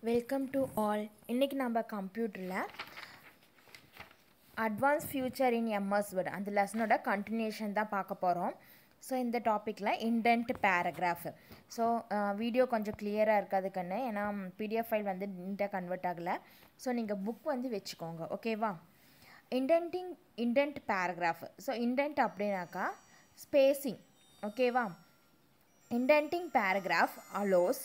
Welcome to all. இன்றைக்கி நம்ம கம்ப்யூட்டரில் advance future in MS word அந்த லெசனோட கண்டினியூஷன் தான் பார்க்க போகிறோம். ஸோ இந்த டாப்பிக்கில் இண்டென்ட் பேராகிராஃப். ஸோ வீடியோ கொஞ்சம் கிளியராக இருக்காதுக்குன்னு, ஏன்னா பிடிஎஃப் ஃபைல் வந்து நீட்டாக கன்வெர்ட் ஆகலை. ஸோ நீங்கள் புக் வந்து வச்சுக்கோங்க, ஓகேவா? Indent paragraph. ஸோ இண்டென்ட் அப்படின்னாக்கா ஸ்பேசிங், ஓகேவா? Indenting paragraph allows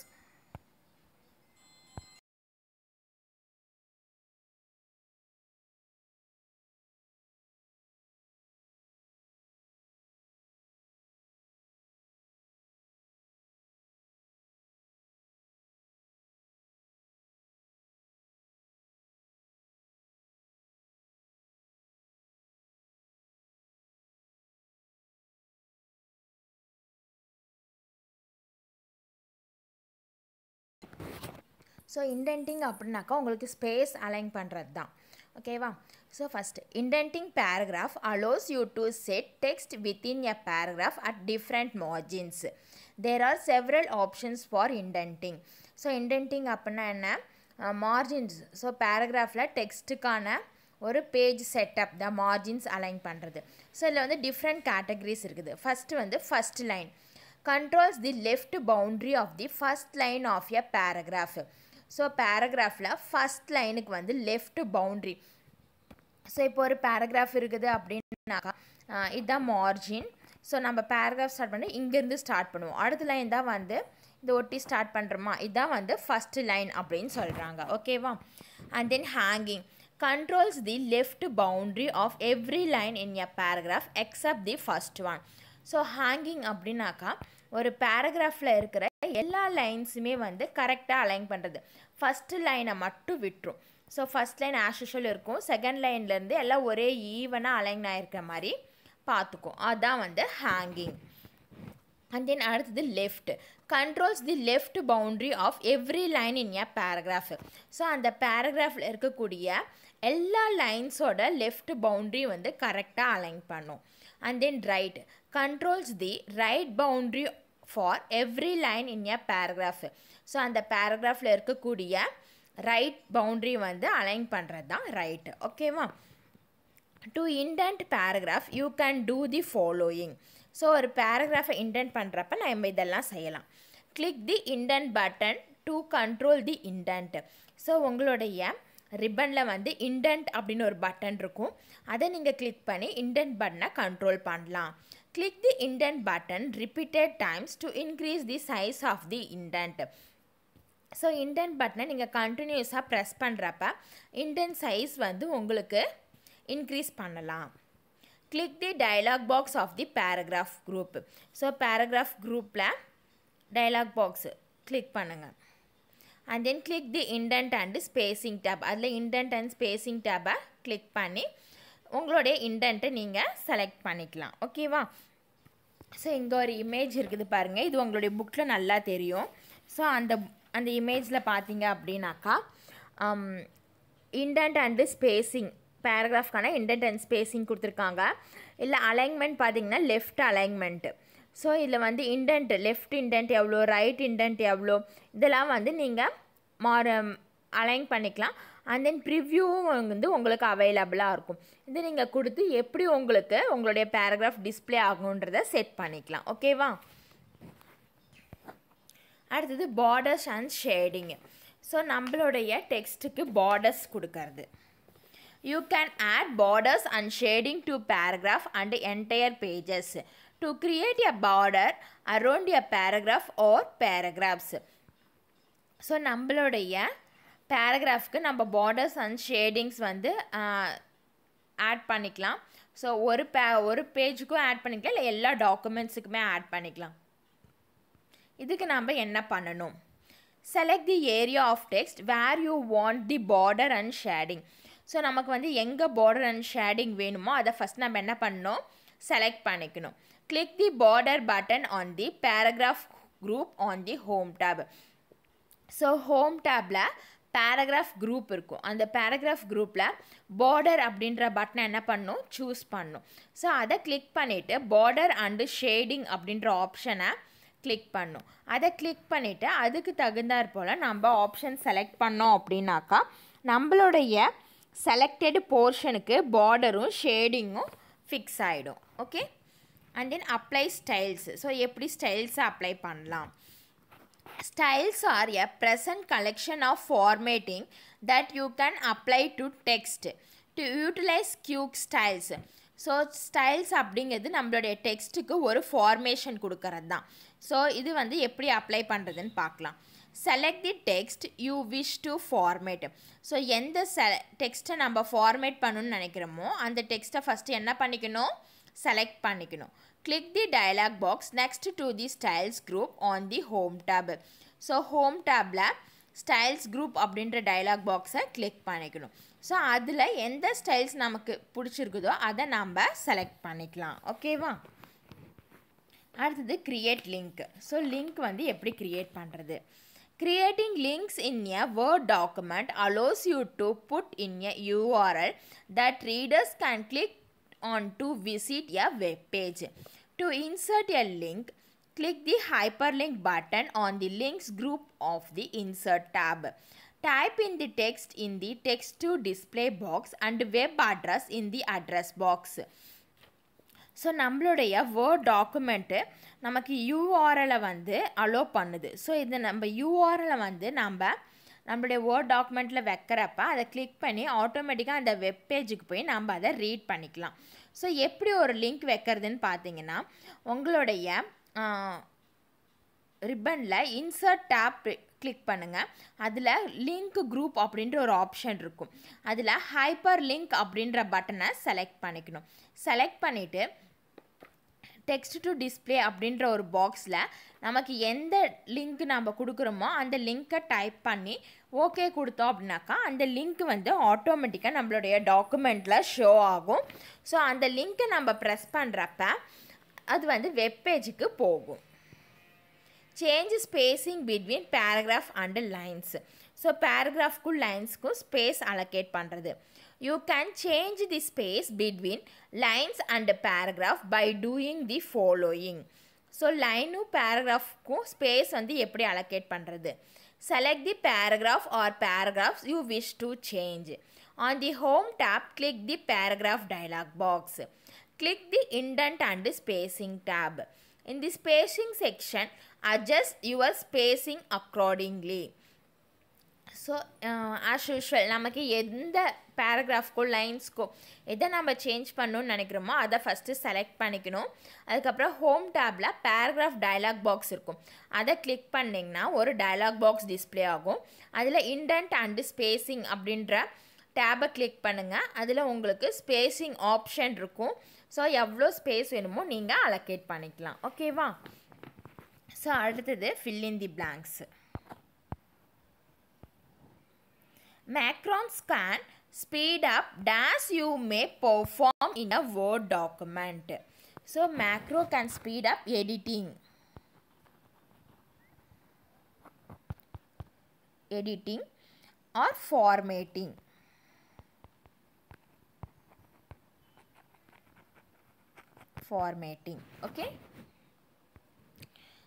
so indenting அப்படின்னாக்கா உங்களுக்கு ஸ்பேஸ் அலைன் பண்ணுறது தான், ஓகேவா? So first indenting paragraph allows you to set text within a paragraph at different margins. There are several options for indenting. So indenting அப்படின்னா என்ன? Margins. So பேராகிராஃபில் டெக்ஸ்ட்டுக்கான ஒரு பேஜ் செட்டப் தான் மார்ஜின்ஸ் அலைன் பண்ணுறது. ஸோ இதில் வந்து டிஃப்ரெண்ட் கேட்டகரிஸ் இருக்குது. ஃபஸ்ட்டு வந்து first line controls the left boundary of the first line of a paragraph. So பேராகிராஃபில் ஃபஸ்ட் லைனுக்கு வந்து லெஃப்ட் பவுண்ட்ரி. ஸோ இப்போ ஒரு பேராகிராஃப் இருக்குது அப்படின்னாக்கா இதுதான் மார்ஜின். ஸோ நம்ம பேராகிராஃப் ஸ்டார்ட் பண்ணி இங்கேருந்து ஸ்டார்ட் பண்ணுவோம். அடுத்த லைன் தான் வந்து இந்த ஒட்டி ஸ்டார்ட் பண்ணுறோமா, இதுதான் வந்து ஃபஸ்ட்டு லைன் அப்படின்னு சொல்கிறாங்க, ஓகேவா? And then hanging controls the left boundary of every line in a paragraph except the first one. So hanging அப்படின்னாக்கா ஒரு பேராகிராஃபில் இருக்கிற எல்லா லைன்ஸுமே வந்து கரெக்டாக அலைன் பண்ணுறது. ஃபஸ்ட்டு லைனை மட்டும் விட்டுரும். So first line as usual இருக்கும், செகண்ட் லைன்லேருந்து எல்லாம் ஒரே ஈவனாக அலைன் ஆகிருக்கிற மாதிரி பார்த்துக்கும், அதுதான் வந்து ஹேங்கிங். அண்ட் தென் அடுத்தது left controls the left boundary of every line in a paragraph. So அந்த பேராகிராஃபில் இருக்கக்கூடிய எல்லா லைன்ஸோட லெஃப்ட் பவுண்ட்ரி வந்து கரெக்டாக அலைன் பண்ணும். And then right controls the right boundary for every line in a paragraph. So அந்த பேராகிராஃபில் இருக்கக்கூடிய ரைட் பவுண்ட்ரி வந்து அலைன் பண்ணுறது தான் ரைட், ஓகேவா? To indent paragraph you can do the following. So ஒரு பேராகிராஃபை இண்டென்ட் பண்ணுறப்ப நம்ம இதெல்லாம் செய்யலாம். Click the indent button to control the indent. So உங்களுடைய ரிப்பனில் வந்து இண்டென்ட் அப்படின்னு ஒரு பட்டன் இருக்கும், அதை நீங்கள் கிளிக் பண்ணி இண்டென்ட் பட்டனை கண்ட்ரோல் பண்ணலாம். Click the indent button repeated times to increase the size of the indent. So indent பட்டனை நீங்கள் கண்டினியூஸாக ப்ரெஸ் பண்ணுறப்ப இண்டென்ட் சைஸ் வந்து உங்களுக்கு இன்க்ரீஸ் பண்ணலாம். Click the dialog box of the paragraph group. So paragraph குரூப்பில் டயலாக் பாக்ஸு கிளிக் பண்ணுங்கள். And then click the indent and spacing tab. அதில் இண்டென்ட் அண்ட் ஸ்பேசிங் டேப்பை கிளிக் பண்ணி உங்களுடைய இண்டென்ட்டை நீங்கள் செலக்ட் பண்ணிக்கலாம், ஓகேவா? ஸோ இங்கே ஒரு இமேஜ் இருக்குது பாருங்கள், இது உங்களுடைய புக்கில் நல்லா தெரியும். ஸோ அந்த இமேஜில் பார்த்தீங்க அப்படின்னாக்கா இண்டென்ட் அண்டு ஸ்பேசிங் பேராகிராஃப்கான இண்டென்ட் அண்ட் ஸ்பேசிங் கொடுத்துருக்காங்க. இல்லை அலைன்மெண்ட் பார்த்தீங்கன்னா லெஃப்ட் அலைன்மெண்ட்டு. ஸோ இதில் வந்து இண்டென்ட் லெஃப்ட் இண்டென்ட் எவ்வளோ, ரைட் இண்டென்ட் எவ்வளோ, இதெல்லாம் வந்து நீங்கள் அலைன் பண்ணிக்கலாம். அண்ட் தென் ப்ரிவ்யூவும் வந்து உங்களுக்கு அவைலபிளாக இருக்கும். இது நீங்கள் கொடுத்து எப்படி உங்களுக்கு உங்களுடைய பேராகிராஃப் டிஸ்பிளே ஆகணுன்றதை செட் பண்ணிக்கலாம், ஓகேவா? அடுத்தது பார்டர்ஸ் அண்ட் ஷேடிங். ஸோ நம்மளுடைய டெக்ஸ்ட்டுக்கு பார்டர்ஸ் கொடுக்கறது. You can add borders and shading to paragraph and entire pages to create a border around a paragraph or paragraphs. So நம்மளுடைய பேராகிராஃப்க்கு நம்ம பார்டர்ஸ் அண்ட் ஷேடிங்ஸ் வந்து add பண்ணிக்கலாம். So ஒரு பேஜுக்கும் add பண்ணிக்கலாம், இல்லை எல்லா டாக்குமெண்ட்ஸுக்குமே ஆட் பண்ணிக்கலாம். இதுக்கு நம்ம என்ன பண்ணணும்? Select the area of text where you want the border and shading. So நமக்கு வந்து எங்கே பார்டர் அண்ட் ஷேடிங் வேணுமோ அதை ஃபஸ்ட் நம்ம என்ன பண்ணணும்? செலக்ட் பண்ணிக்கணும். Click the border button on the paragraph group on the home tab. So home டேப்பில் பேராகிராஃப் குரூப் இருக்கும். அந்த பேராகிராஃப் குரூப்பில் பார்டர் அப்படின்ற பட்டனை என்ன பண்ணணும்? சூஸ் பண்ணணும். ஸோ அதை கிளிக் பண்ணிவிட்டு பார்டர் அண்டு ஷேடிங் அப்படின்ற ஆப்ஷனை கிளிக் பண்ணும். அதை கிளிக் பண்ணிவிட்டு அதுக்கு தகுந்தாற் போல் நம்ம ஆப்ஷன் செலக்ட் பண்ணோம் அப்படின்னாக்கா நம்மளுடைய செலக்டட் போர்ஷனுக்கு பார்டரும் ஷேடிங்கும் ஃபிக்ஸ் ஆகிடும். Okay, and then apply styles. So எப்படி ஸ்டைல்ஸை அப்ளை பண்ணலாம்? Styles are a present collection of formatting that you can apply to text to utilize quick styles. So styles அப்படிங்கிறது நம்மளுடைய டெக்ஸ்ட்டுக்கு ஒரு ஃபார்மேஷன் கொடுக்கறது தான். ஸோ இது வந்து எப்படி அப்ளை பண்ணுறதுன்னு பார்க்கலாம். Select the text you wish to format. So எந்த டெக்ஸ்ட்டை நம்ம ஃபார்மேட் பண்ணணும்னு நினைக்கிறோமோ அந்த டெக்ஸ்ட்டை ஃபஸ்ட்டு என்ன பண்ணிக்கணும்? செலக்ட் பண்ணிக்கணும். Click the dialog box next to the styles group on the home tab. So home டேப்பில் ஸ்டைல்ஸ் குரூப் அப்படின்ற டயலாக் பாக்ஸை கிளிக் பண்ணிக்கணும். ஸோ அதில் எந்த ஸ்டைல்ஸ் நமக்கு பிடிச்சிருக்குதோ அதை நம்ம செலக்ட் பண்ணிக்கலாம். ஓகேவா? அடுத்தது கிரியேட் லிங்க். ஸோ லிங்க் வந்து எப்படி கிரியேட் பண்ணுறது? Creating links in a Word document allows you to put in a URL that readers can click on to visit a web page. To insert a link, click the hyperlink button on the links group of the insert tab. Type in the text in the text to display box and web address in the address box. So நம்மளுடைய word document நமக்கு யூஆர்எலை வந்து allow பண்ணுது. So இது நம்ம யூஆர்எலை வந்து நம்மளுடைய word டாக்குமெண்ட்டில் வைக்கிறப்ப அதை கிளிக் பண்ணி ஆட்டோமேட்டிக்காக அந்த வெப் பேஜுக்கு போய் நம்ம அதை ரீட் பண்ணிக்கலாம். ஸோ எப்படி ஒரு லிங்க் வைக்கிறதுன்னு பார்த்தீங்கன்னா உங்களுடைய ரிப்பனில் இன்சர்ட் டேப் கிளிக் பண்ணுங்கள். அதில் லிங்க் குரூப் அப்படின்ற ஒரு ஆப்ஷன் இருக்கும். அதில் ஹைப்பர் லிங்க் அப்படின்ற பட்டனை செலக்ட் பண்ணிக்கணும். செலக்ட் பண்ணிவிட்டு டெக்ஸ்ட் டு டிஸ்பிளே அப்படின்ற ஒரு பாக்ஸில் நமக்கு எந்த லிங்க் நம்ம கொடுக்குறோமோ அந்த லிங்க்கை டைப் பண்ணி ஓகே கொடுத்தோம் அப்படின்னாக்கா அந்த லிங்க் வந்து ஆட்டோமேட்டிக்காக நம்மளுடைய டாக்குமெண்ட்டில் ஷோ ஆகும். ஸோ அந்த லிங்க்கை நம்ம ப்ரெஸ் பண்ணுறப்ப அது வந்து வெப் பேஜுக்கு போகும். Change spacing between paragraph and lines. So பேராகிராஃப்க்கும் லைன்ஸ்க்கும் ஸ்பேஸ் அலோகேட் பண்ணுறது. You can change the space between lines and paragraph by doing the following. So line paragraph ku space வந்து எப்படி allocate பண்றது? Select the paragraph or paragraphs you wish to change. On the home tab, click the paragraph dialog box. Click the indent and spacing tab. In the spacing section, adjust your spacing accordingly. So as usual நமக்கு எந்த பேராகிராஃப்க்கோ லைன்ஸ்க்கோ எதை நம்ம change பண்ணணும்னு நினைக்கிறோமோ அதை first select பண்ணிக்கணும். அதுக்கப்புறம் home டேப்பில் பேராகிராஃப் டயலாக் பாக்ஸ் இருக்கும். அதை கிளிக் பண்ணிங்கன்னா ஒரு டயலாக் பாக்ஸ் டிஸ்பிளே ஆகும். அதில் இண்டென்ட் அண்டு ஸ்பேஸிங் அப்படின்ற டேபை கிளிக் பண்ணுங்கள். அதில் உங்களுக்கு ஸ்பேஸிங் ஆப்ஷன் இருக்கும். ஸோ எவ்வளோ ஸ்பேஸ் வேணுமோ நீங்கள் அலோகேட் பண்ணிக்கலாம். ஓகேவா? ஸோ அடுத்தது fill in the blanks. Macrons can speed up dash you may perform in a Word document. So macro can speed up editing or formatting. Okay,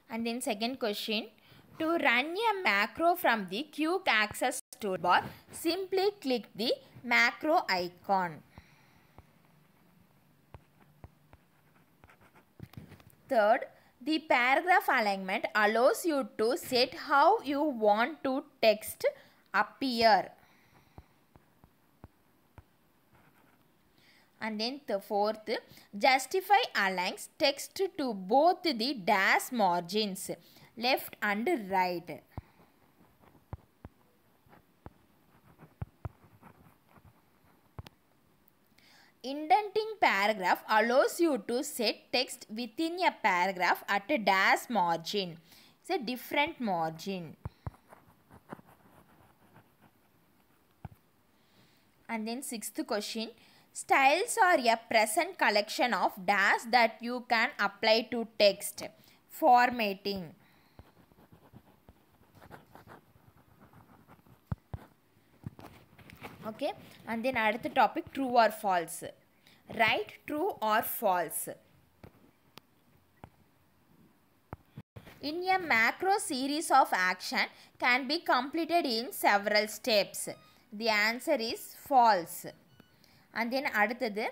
and then second question, to run a macro from the quick access toolbar, simply click the macro icon. Third, the paragraph alignment allows you to set how you want to text appear. And then the fourth, justify aligns text to both the dash margins, left and right. Indenting paragraph allows you to set text within a paragraph at a dash margin. It's a different margin. And then sixth question, styles are a present collection of dash that you can apply to text. Formatting. Okay, and then அடுத்த topic, true or false. Write true or false. In a macro series of action can be completed in several steps. The answer is false. And then அடுத்தது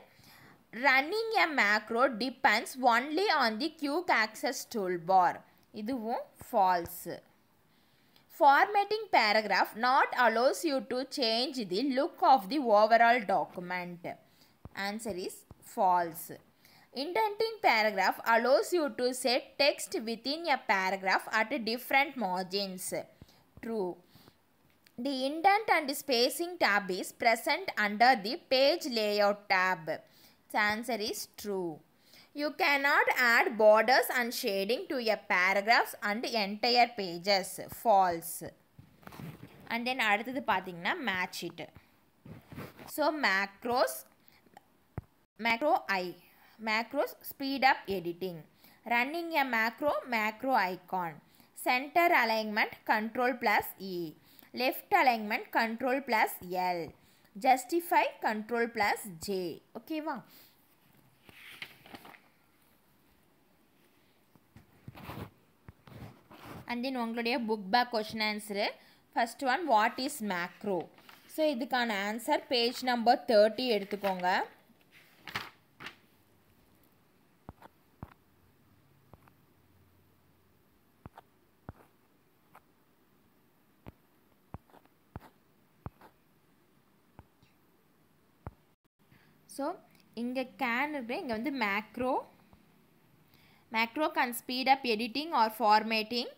running a macro depends only on the quick access toolbar. இதுவும் false. Formatting paragraph not allows you to change the look of the overall document. Answer is false. Indenting paragraph allows you to set text within a paragraph at different margins. True. The indent and spacing tab is present under the page layout tab. The answer is true. You cannot add borders and shading to a paragraphs and entire pages. False. And then அடுத்தது பார்த்தீங்கன்னா match it. So macros speed up editing. Running a macro icon. Center alignment control plus E. Left alignment control plus L. Justify control plus J. Okay வா? And then உங்களுடைய book back question answer. First one, what is macro? So இதுக்கான answer page number 30 எடுத்துக்கோங்க. So இங்கே can இருக்கு, இங்கே வந்து macro can speed up editing or formatting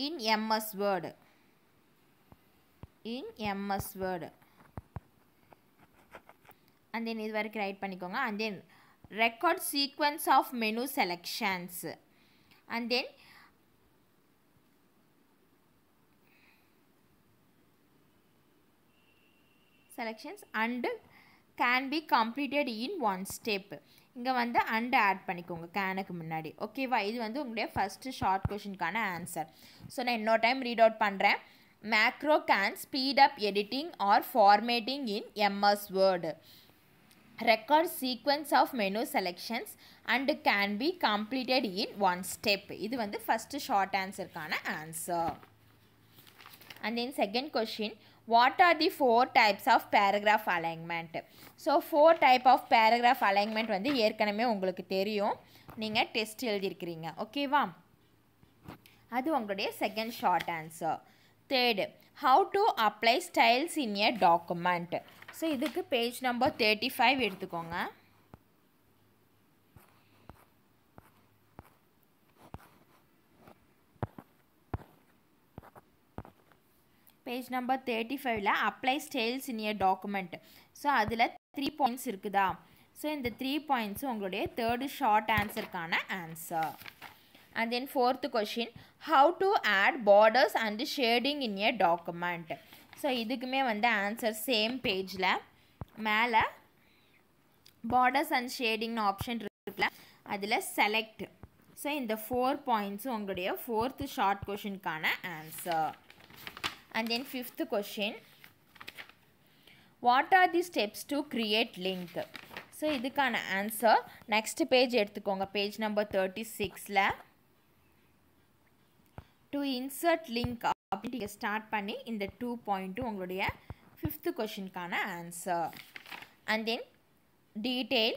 in MS Word. And then இது வரைக்கும் ரைட் பண்ணிக்கோங்க. And then record sequence of menu selections. And then selections and can be completed in one step. இங்கே வந்து and add பண்ணிக்கோங்க கேனுக்கு முன்னாடி. ஓகேவா? இது வந்து உங்களுடைய ஃபஸ்ட்டு ஷார்ட் கொஷினுக்கான ஆன்சர். ஸோ நான் இன்னொரு டைம் ரீட் அவுட் பண்ணுறேன். Macro can speed up editing or formatting in MS Word. Record sequence of menu selections and can be completed in one step. இது வந்து ஃபஸ்ட்டு ஷார்ட் ஆன்சருக்கான answer. And then second question, what are the 4 types of paragraph alignment? So 4 type of paragraph alignment வந்து ஏற்கனவே உங்களுக்கு தெரியும், நீங்கள் test எழுதியிருக்கிறீங்க. ஓகேவா? அது உங்களுடைய second short answer. Third, how to apply styles in a document. So இதுக்கு பேஜ் நம்பர் 35 எடுத்துக்கோங்க. பேஜ் நம்பர் 35ல apply styles in a document. So அதில் 3 பாயிண்ட்ஸ் இருக்குதா? ஸோ இந்த 3 பாயிண்ட்ஸும் உங்களுடைய தேர்டு ஷார்ட் ஆன்சருக்கான answer. And then fourth question, how to add borders and shading in a document. So இதுக்குமே வந்து ஆன்சர் சேம் பேஜில் மேலே பார்டர்ஸ் அண்ட் ஷேடிங்னு ஆப்ஷன் இருக்குல்ல, அதில் செலக்ட். ஸோ இந்த 4 பாயிண்ட்ஸும் உங்களுடைய ஃபோர்த்து ஷார்ட் கொஷினுக்கான answer. And then fifth question, what are the steps to create link? So இதுக்கான ஆன்சர் நெக்ஸ்ட் பேஜ் எடுத்துக்கோங்க. பேஜ் நம்பர் 36ல to insert link அப்படி ஸ்டார்ட் பண்ணி இந்த 2 பாயிண்ட்டும் உங்களுடைய ஃபிஃப்த் கொஷினுக்கான answer. And then detail,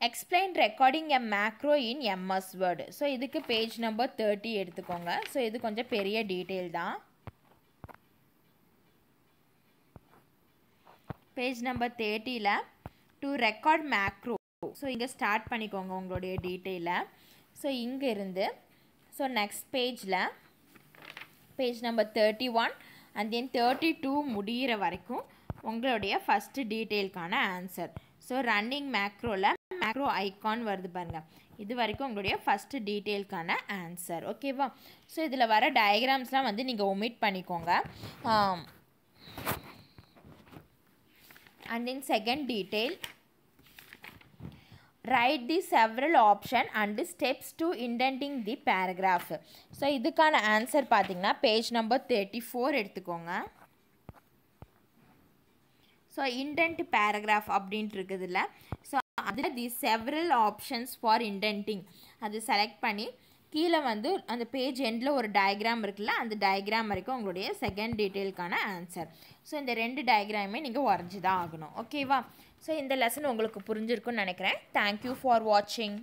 explain recording a macro in MS Word. So இதுக்கு பேஜ் நம்பர் 30 எடுத்துக்கோங்க. ஸோ இது கொஞ்சம் பெரிய டீட்டெயில் தான். பேஜ் நம்பர் 30ல டு ரெக்கார்ட் மேக்ரோ. ஸோ இங்கே ஸ்டார்ட் பண்ணிக்கோங்க உங்களுடைய டீட்டெயிலை. ஸோ இங்கே இருந்து ஸோ நெக்ஸ்ட் பேஜில் பேஜ் நம்பர் 31 அண்ட் தென் 32 முடிகிற வரைக்கும் உங்களுடைய ஃபஸ்ட்டு டீட்டெயிலுக்கான ஆன்சர். ஸோ ரன்னிங் மேக்ரோவில் மேக்ரோ ஐக்கான் வருது பாருங்கள், இது வரைக்கும் உங்களுடைய ஃபஸ்ட்டு டீட்டெயிலுக்கான ஆன்சர். ஓகேவா? ஸோ இதில் வர டயக்ராம்ஸ்லாம் வந்து நீங்கள் ஒமிட் பண்ணிக்கோங்க. And then second detail, write the several option and steps to indenting the paragraph. So இதுக்கான ஆன்சர் பார்த்தீங்கன்னா பேஜ் நம்பர் 34 எடுத்துக்கோங்க. ஸோ இண்டென்ட் பேராகிராஃப் அப்படின்ட்டு இருக்குதுல்ல, ஸோ அதில் தி செவரல் ஆப்ஷன்ஸ் ஃபார் இண்டென்டிங் அது செலக்ட் பண்ணி கீழே வந்து அந்த பேஜ் எண்டில் ஒரு டயக்ராம் இருக்குல்ல, அந்த டயக்ராம் வரைக்கும் உங்களுடைய செகண்ட் டீட்டெயிலுக்கான ஆன்சர். ஸோ இந்த 2 டயக்ராமே நீங்கள் வரைஞ்சி தான் ஆகணும். ஓகேவா? ஸோ இந்த லெசன் உங்களுக்கு புரிஞ்சிருக்குன்னு நினைக்கிறேன். தேங்க்யூ ஃபார் வாட்சிங்.